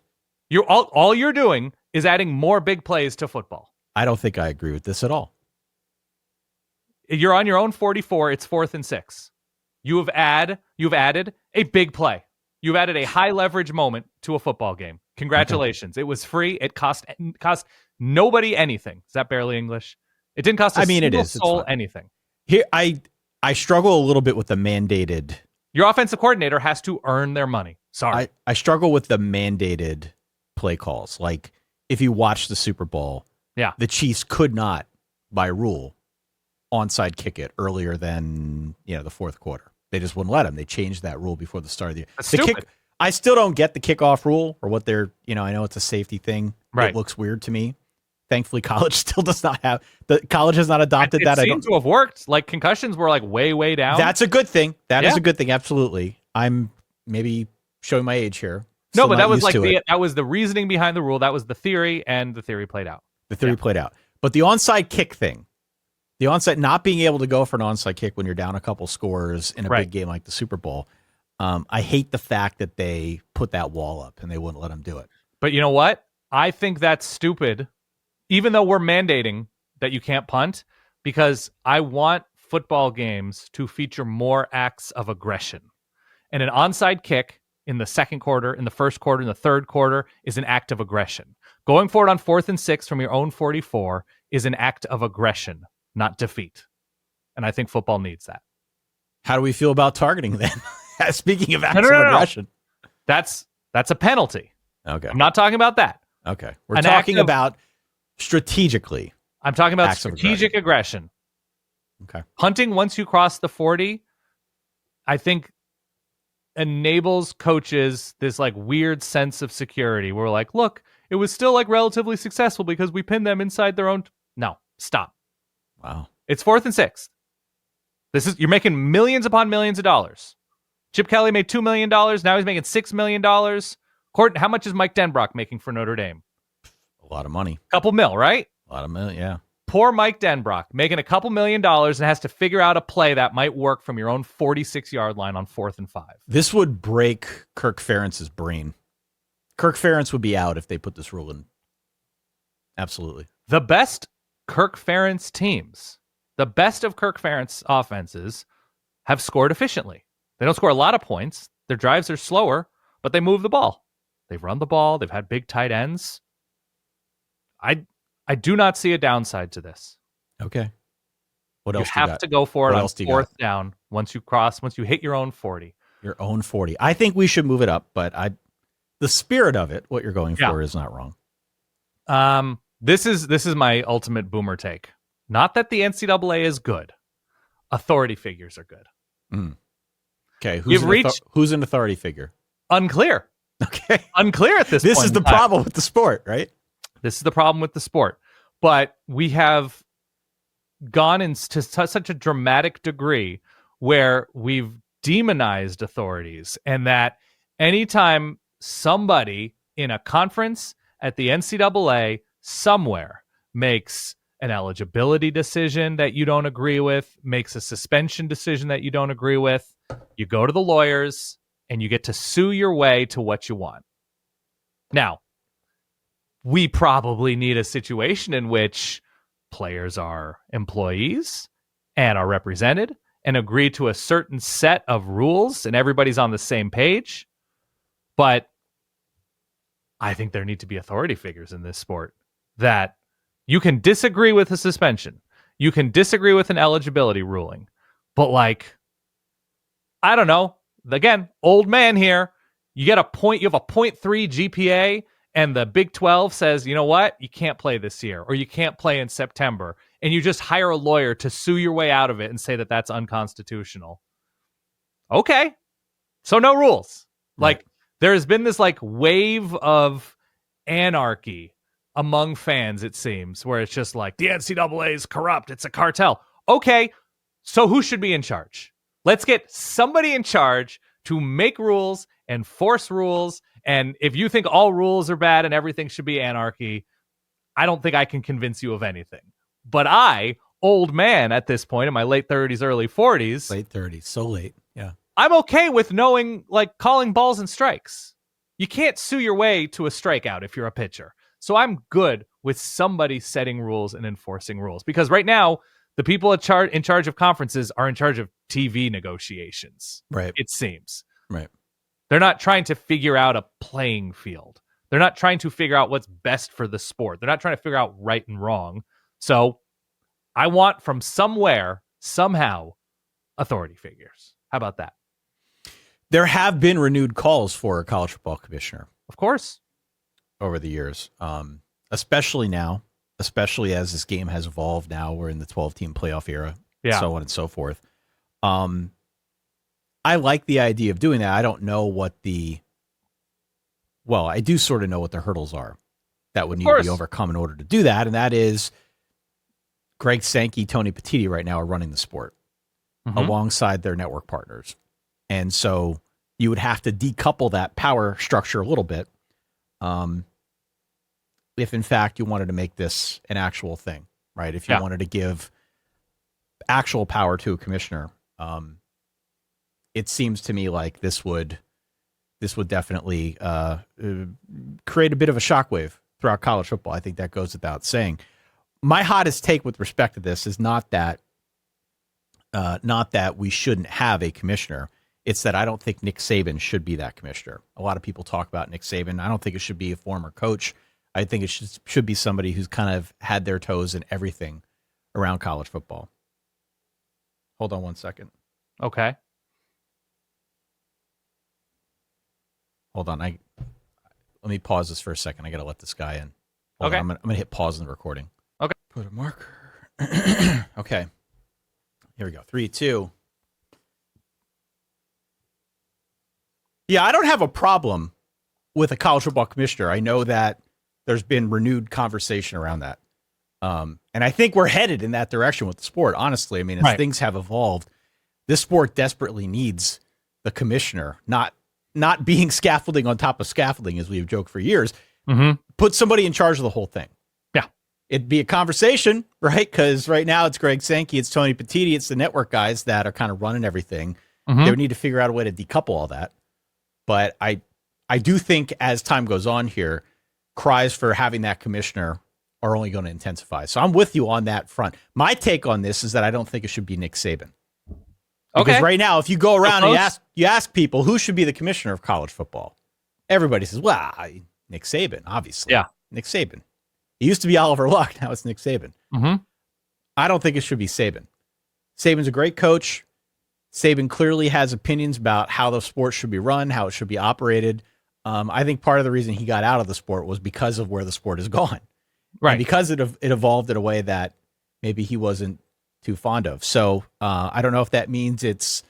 All you're doing is adding more big plays to football. I don't think I agree with this at all. You're on your own 44. It's 4th and 6. You've added a big play. You've added a high leverage moment to a football game. Congratulations. Okay. It was free. It cost nobody anything. Is that barely English? It didn't cost single soul anything. Here, I struggle a little bit with the mandated. Your offensive coordinator has to earn their money. Sorry. I struggle with the mandated play calls. Like, if you watch the Super Bowl, the Chiefs could not, by rule, onside kick it earlier than the fourth quarter. They just wouldn't let them. They changed that rule before the start of the year. That's stupid. I still don't get the kickoff rule or what they're, I know it's a safety thing. Right. It looks weird to me. Thankfully, college still does not have college has not adopted that. It seems to have worked. Like, concussions were like way down. That's a good thing. That is a good thing. Absolutely. I'm maybe showing my age here. No, but that was that was the reasoning behind the rule. That was the theory, and the theory played out. The theory played out. But the onside kick thing, the onside not being able to go for an onside kick when you're down a couple scores in a big game like the Super Bowl. I hate the fact that they put that wall up and they wouldn't let them do it. But you know what? I think that's stupid. Even though we're mandating that you can't punt, because I want football games to feature more acts of aggression. And an onside kick in the second quarter, in the first quarter, in the third quarter is an act of aggression. Going for it on 4th and 6 from your own 44 is an act of aggression, not defeat. And I think football needs that. How do we feel about targeting then? Speaking of acts of aggression. That's a penalty. Okay. I'm not talking about that. Okay. We're talking about strategically. I'm talking about strategic aggression. Okay. Hunting once you cross the 40, I think enables coaches this like weird sense of security. We're like, look, it was still like relatively successful because we pinned them inside their own. No, stop. Wow. It's 4th and 6. You're making millions upon millions of dollars. Chip Kelly made $2 million. Now he's making $6 million. How much is Mike Denbrock making for Notre Dame? A lot of money. Couple mil, right? A lot of money, yeah. Poor Mike Denbrock making a couple $1 million and has to figure out a play that might work from your own 46-yard line on 4th and 5. This would break Kirk Ferentz's brain. Kirk Ferentz would be out if they put this rule in. Absolutely. The best Kirk Ferentz teams, the best of Kirk Ferentz offenses, have scored efficiently. They don't score a lot of points. Their drives are slower, but they move the ball. They've run the ball. They've had big tight ends. I do not see a downside to this. Okay. What else? You have to go for it on 4th down once you hit your own 40. Your own 40. I think we should move it up, but the spirit of it, what you're going for, is not wrong. This is my ultimate boomer take. Not that the NCAA is good. Authority figures are good. Mm. Okay, who's an authority figure? Unclear. Okay. Unclear at this point. This is the problem with the sport, right? This is the problem with the sport. But we have gone into such a dramatic degree where we've demonized authorities, and that anytime somebody in a conference at the NCAA somewhere makes an eligibility decision that you don't agree with, makes a suspension decision that you don't agree with, you go to the lawyers and you get to sue your way to what you want. Now, we probably need a situation in which players are employees and are represented and agree to a certain set of rules and everybody's on the same page. But I think there need to be authority figures in this sport that you can disagree with a suspension. You can disagree with an eligibility ruling. But I don't know. Again, old man here. You have a 0.3 GPA and the Big 12 says, you know what, you can't play this year, or you can't play in September, and you just hire a lawyer to sue your way out of it and say that that's unconstitutional. Okay, so no rules. Right. Like, there has been this like wave of anarchy among fans, it seems, where it's just like, the NCAA is corrupt, it's a cartel. Okay, so who should be in charge? Let's get somebody in charge to make rules and force rules. And if you think all rules are bad and everything should be anarchy, I don't think I can convince you of anything. But I, old man at this point, in my late 30s, early 40s. Late 30s, so late, yeah. I'm okay with knowing, like, calling balls and strikes. You can't sue your way to a strikeout if you're a pitcher. So I'm good with somebody setting rules and enforcing rules. Because right now, the people in charge of conferences are in charge of TV negotiations. Right. It seems. Right. They're not trying to figure out a playing field. They're not trying to figure out what's best for the sport. They're not trying to figure out right and wrong. So I want from somewhere, somehow, authority figures. How about that? There have been renewed calls for a college football commissioner. Of course. Over the years, especially now, especially as this game has evolved now. We're in the 12-team playoff era, so on and so forth. I like the idea of doing that. I don't know what I do sort of know what the hurdles are that would need to be overcome in order to do that, and that is Greg Sankey, Tony Petitti right now are running the sport alongside their network partners. And so you would have to decouple that power structure a little bit if, in fact, you wanted to make this an actual thing, right? If you wanted to give actual power to a commissioner, it seems to me like this would definitely create a bit of a shockwave throughout college football. I think that goes without saying. My hottest take with respect to this is not that we shouldn't have a commissioner. It's that I don't think Nick Saban should be that commissioner. A lot of people talk about Nick Saban. I don't think it should be a former coach. I think it should be somebody who's kind of had their toes in everything around college football. Hold on one second. Okay. Hold on. Let me pause this for a second. I got to let this guy in. Okay. I'm going to hit pause in the recording. Okay. Put a marker. Okay. Here we go. 3, 2. Yeah, I don't have a problem with a college football commissioner. I know that there's been renewed conversation around that. And I think we're headed in that direction with the sport, honestly. I mean, as things have evolved, this sport desperately needs the commissioner, not being scaffolding on top of scaffolding, as we've joked for years. Put somebody in charge of the whole thing. Yeah. It'd be a conversation, right? Because right now it's Greg Sankey, it's Tony Petitti, it's the network guys that are kind of running everything. They would need to figure out a way to decouple all that. But I do think as time goes on here, cries for having that commissioner are only going to intensify. So I'm with you on that front. My take on this is that I don't think it should be Nick Saban. Because right now, if you go around and you ask people who should be the commissioner of college football, everybody says, well, Nick Saban, obviously. Yeah. Nick Saban. It used to be Oliver Luck. Now it's Nick Saban. I don't think it should be Saban. Saban's a great coach. Saban clearly has opinions about how the sport should be run, how it should be operated. I think part of the reason he got out of the sport was because of where the sport has gone. Right. And because it evolved in a way that maybe he wasn't too fond of. So I don't know if that means it's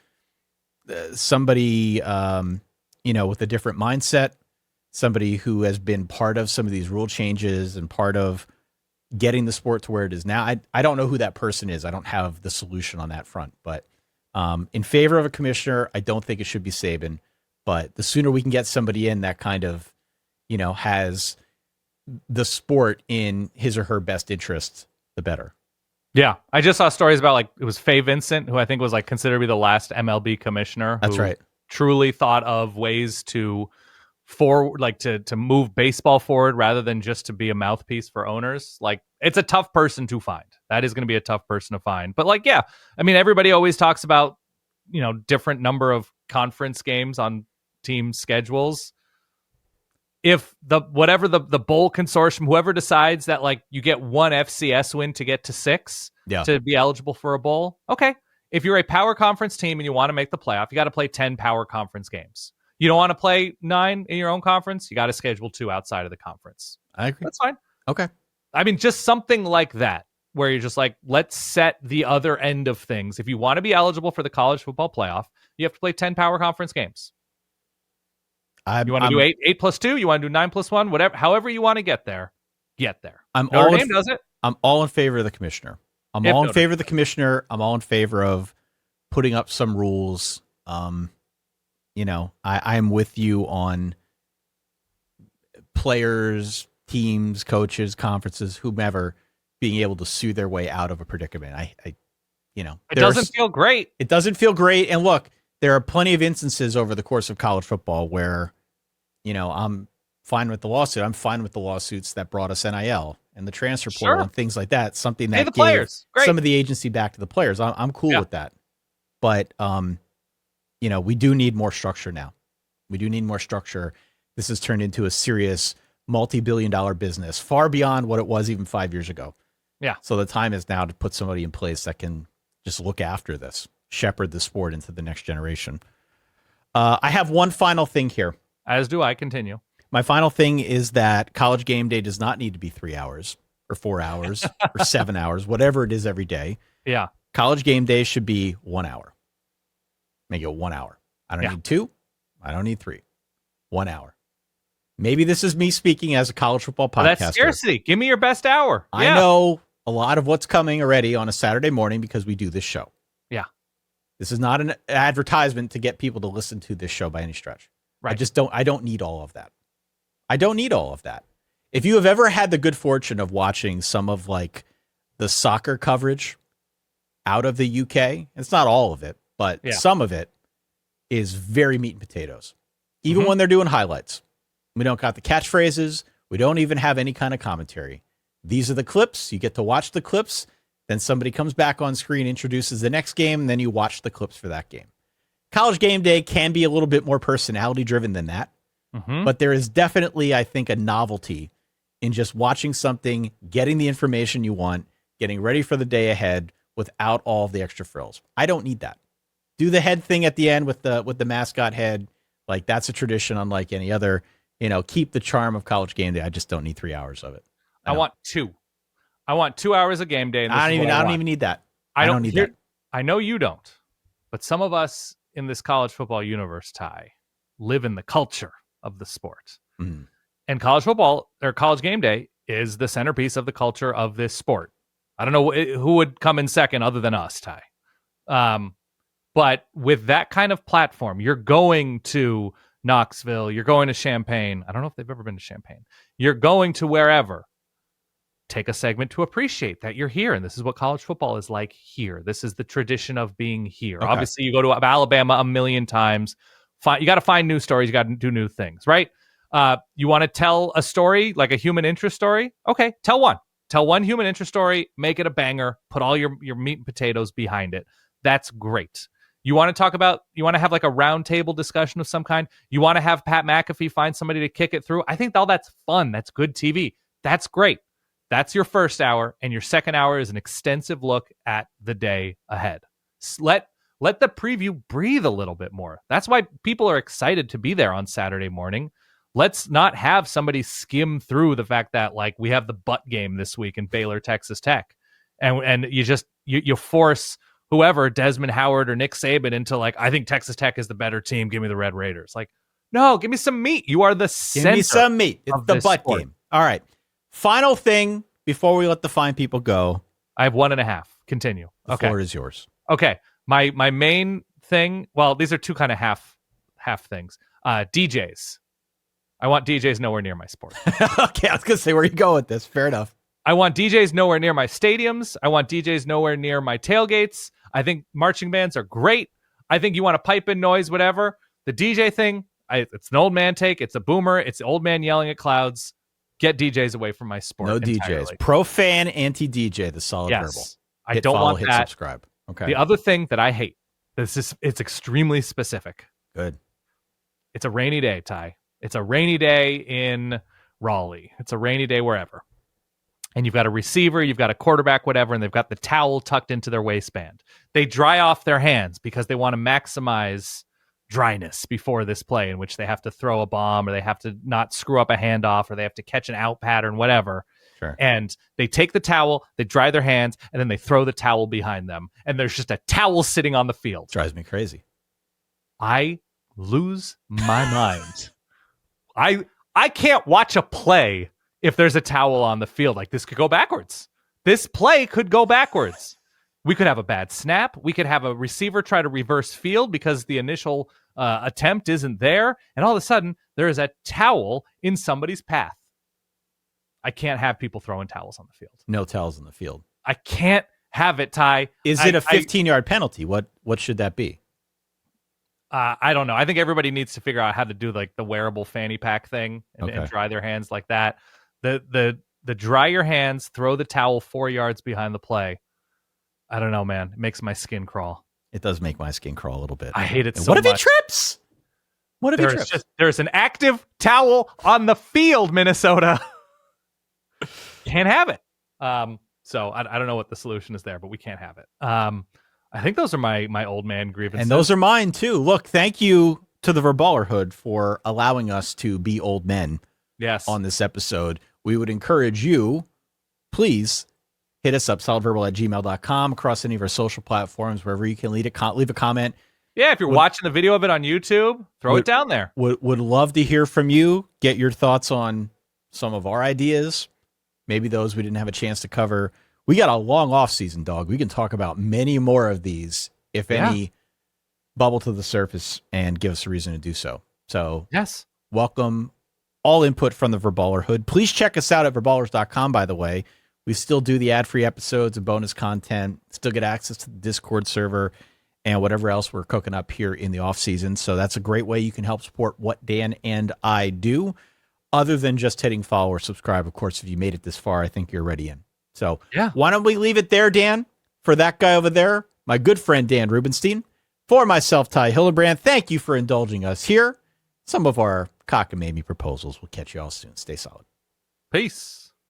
somebody, with a different mindset, somebody who has been part of some of these rule changes and part of getting the sport to where it is now. I don't know who that person is. I don't have the solution on that front, but in favor of a commissioner, I don't think it should be Saban, but the sooner we can get somebody in that kind of, has the sport in his or her best interest, the better. Yeah. I just saw stories about it was Faye Vincent, who I think was considered to be the last MLB commissioner. That's right. Truly thought of ways to to move baseball forward rather than just to be a mouthpiece for owners. It's a tough person to find. That is going to be a tough person to find. But everybody always talks about, different number of conference games on team schedules. If the bowl consortium, whoever decides that you get one FCS win to get to 6 to be eligible for a bowl. Okay. If you're a power conference team and you want to make the playoff, you got to play 10 power conference games. You don't want to play 9 in your own conference? You got to schedule 2 outside of the conference. I agree. That's fine. Okay. I mean, just something like that, where you're just like, let's set the other end of things. If you want to be eligible for the college football playoff, you have to play 10 power conference games. You want to do 8 plus 2? You want to do 9 plus 1? Whatever, however you want to get there, get there. Notre Dame does it. I'm all in favor of the commissioner. I'm all in favor of the commissioner. I'm all in favor of putting up some rules. You know, I'm with you on players, teams, coaches, conferences, whomever being able to sue their way out of a predicament. You know, it doesn't feel great. It doesn't feel great. And look, there are plenty of instances over the course of college football where, you know, I'm fine with the lawsuit. I'm fine with the lawsuits that brought us NIL and the transfer portal and things like that. Something that gave some of the agency back to the players. I'm cool with that. But, you know, we do need more structure now. We do need more structure. This has turned into a serious multi-billion-dollar business, far beyond what it was even 5 years ago. Yeah. So the time is now to put somebody in place that can just look after this, shepherd the sport into the next generation. I have one final thing here. As do I. Continue. My final thing is that college game day does not need to be 3 hours or 4 hours or 7 hours, whatever it is every day. Yeah. College game day should be 1 hour. Make it 1 hour. I don't need 2. I don't need 3. 1 hour. Maybe this is me speaking as a college football podcaster. That's scarcity. Give me your best hour. I know a lot of what's coming already on a Saturday morning because we do this show. Yeah. This is not an advertisement to get people to listen to this show by any stretch. Right. I don't need all of that. I don't need all of that. If you have ever had the good fortune of watching some of like the soccer coverage out of the UK, it's not all of it, but some of it is very meat and potatoes. Even when they're doing highlights. We don't got the catchphrases. We don't even have any kind of commentary. These are the clips. You get to watch the clips. Then somebody comes back on screen, introduces the next game, and then you watch the clips for that game. College game day can be a little bit more personality driven than that. But there is definitely, I think, a novelty in just watching something, getting the information you want, getting ready for the day ahead without all of the extra frills. I don't need that. Do the head thing at the end with the mascot head. Like, that's a tradition unlike any other. You know, keep the charm of college game day. I just don't need 3 hours of it. I want 2. I want 2 hours of game day. And I don't even need that. I don't need that. I know you don't, but some of us in this college football universe, Ty, live in the culture of the sport. And college football or college game day is the centerpiece of the culture of this sport. I don't know who would come in second other than us, Ty. But with that kind of platform, you're going to Knoxville, you're going to Champaign. I don't know if they've ever been to Champaign. You're going to wherever. Take a segment to appreciate that you're here. And this is what college football is like here. This is the tradition of being here. Okay. Obviously, you go to Alabama a million times. You got to find new stories. You got to do new things, right? You want to tell a story, like a human interest story? Okay, tell one. Tell one human interest story, make it a banger, put all your meat and potatoes behind it. That's great. You want to have like a round table discussion of some kind. You want to have Pat McAfee find somebody to kick it through. I think all that's fun. That's good TV. That's great. That's your first hour. And your second hour is an extensive look at the day ahead. Let the preview breathe a little bit more. That's why people are excited to be there on Saturday morning. Let's not have somebody skim through the fact that like we have the butt game this week in Baylor, Texas Tech. And you force whoever, Desmond Howard or Nick Saban, into like, I think Texas Tech is the better team. Give me the Red Raiders. Like, no, give me some meat. You are the center. Give me some meat. It's the butt game. All right. Final thing before we let the fine people go. I have 1.5. Continue. The floor is yours. Okay. My main thing. Well, these are two kind of half things. DJs. I want DJs nowhere near my sport. Okay, I was gonna say where you go with this. Fair enough. I want DJs nowhere near my stadiums. I want DJs nowhere near my tailgates. I think marching bands are great. I think you want to pipe in noise, whatever. The DJ thing, it's an old man take. It's a boomer. It's the old man yelling at clouds. Get DJs away from my sport. No entirely. DJs. Pro fan, anti-DJ, the solid verbal. I don't want hit that. Subscribe. Okay. The other thing that I hate, it's extremely specific. Good. It's a rainy day, Ty. It's a rainy day in Raleigh. It's a rainy day wherever. And you've got a receiver, you've got a quarterback, whatever, and they've got the towel tucked into their waistband. They dry off their hands because they want to maximize dryness before this play in which they have to throw a bomb or they have to not screw up a handoff or they have to catch an out pattern, whatever. Sure. And they take the towel, they dry their hands, and then they throw the towel behind them. And there's just a towel sitting on the field. Drives me crazy. I lose my mind. I can't watch a play if there's a towel on the field. Like, this could go backwards. This play could go backwards. We could have a bad snap. We could have a receiver try to reverse field because the initial attempt isn't there. And all of a sudden, there is a towel in somebody's path. I can't have people throwing towels on the field. No towels on the field. I can't have it, Ty. Is it a 15-yard penalty? What should that be? I don't know. I think everybody needs to figure out how to do like the wearable fanny pack thing and dry their hands like that. The dry your hands, throw the towel 4 yards behind the play. I don't know, man. It makes my skin crawl. It does make my skin crawl a little bit. I hate it so much. What if he trips? What if he trips? There's an active towel on the field, Minnesota. Can't have it. So I don't know what the solution is there, but we can't have it. I think those are my old man grievances. And those are mine too. Look, thank you to the Verballerhood for allowing us to be old men. Yes. On this episode. We would encourage you, please hit us up, solidverbal@gmail.com, across any of our social platforms, wherever you can leave a comment. Yeah, if you're watching the video of it on YouTube, throw it down there. Would love to hear from you. Get your thoughts on some of our ideas. Maybe those we didn't have a chance to cover. We got a long off season, dog. We can talk about many more of these, if any, bubble to the surface and give us a reason to do so. So yes, welcome all input from the Verballerhood. Please check us out at verballers.com, by the way. We still do the ad-free episodes and bonus content, still get access to the Discord server and whatever else we're cooking up here in the off season. So that's a great way you can help support what Dan and I do, other than just hitting follow or subscribe. Of course, if you made it this far, I think you're already in. So why don't we leave it there, Dan, for that guy over there, my good friend Dan Rubenstein, for myself, Ty Hildebrand. Thank you for indulging us here. Some of our cockamamie proposals. We'll catch you all soon. Stay solid. Peace.